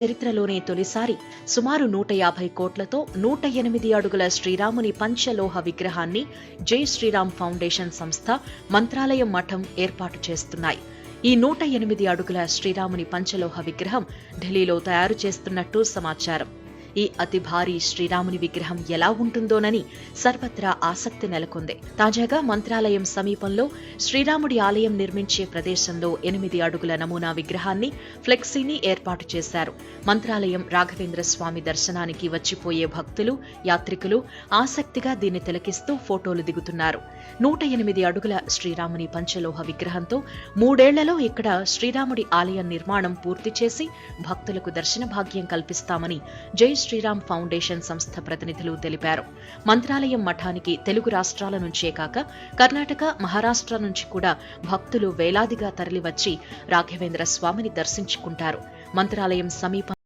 చరిత్రలోనే తొలిసారి సుమారు 150 కోట్లతో 108 అడుగుల శ్రీరాముని పంచలోహ విగ్రహాన్ని జై శ్రీరామ్ ఫౌండేషన్ సంస్థ మంత్రాలయం మఠం ఏర్పాటు చేస్తున్నాయి. ఈ 108 అడుగుల శ్రీరాముని పంచలోహ విగ్రహం ఢిల్లీలో తయారు చేస్తున్నట్టు సమాచారం. ఈ అతి భారీ శ్రీరాముని విగ్రహం ఎలా ఉంటుందోనని సర్వత్రా ఆసక్తి నెలకొంది. తాజాగా మంత్రాలయం సమీపంలో శ్రీరాముడి ఆలయం నిర్మించే ప్రదేశంలో 8 అడుగుల నమూనా విగ్రహాన్ని ఫ్లెక్సీని ఏర్పాటు చేశారు. మంత్రాలయం రాఘవేంద్ర స్వామి దర్శనానికి వచ్చిపోయే భక్తులు, యాత్రికులు ఆసక్తిగా దీన్ని తిలకిస్తూ ఫోటోలు దిగుతున్నారు. 108 అడుగుల శ్రీరాముని పంచలోహ విగ్రహంతో 3 ఏళ్లలో ఇక్కడ శ్రీరాముడి ఆలయం నిర్మాణం పూర్తి చేసి భక్తులకు దర్శన భాగ్యం కల్పిస్తామని జై శ్రీరామ్ ఫౌండేషన్ సంస్థ ప్రతినిధులు తెలిపారు. మంత్రాలయం మఠానికి తెలుగు రాష్ట్రాల నుంచే కాక కర్ణాటక, మహారాష్ట్ర నుంచి కూడా భక్తులు వేలాదిగా తరలివచ్చి రాఘవేంద్ర స్వామిని దర్శించుకుంటారు. మంత్రాలయం సమీప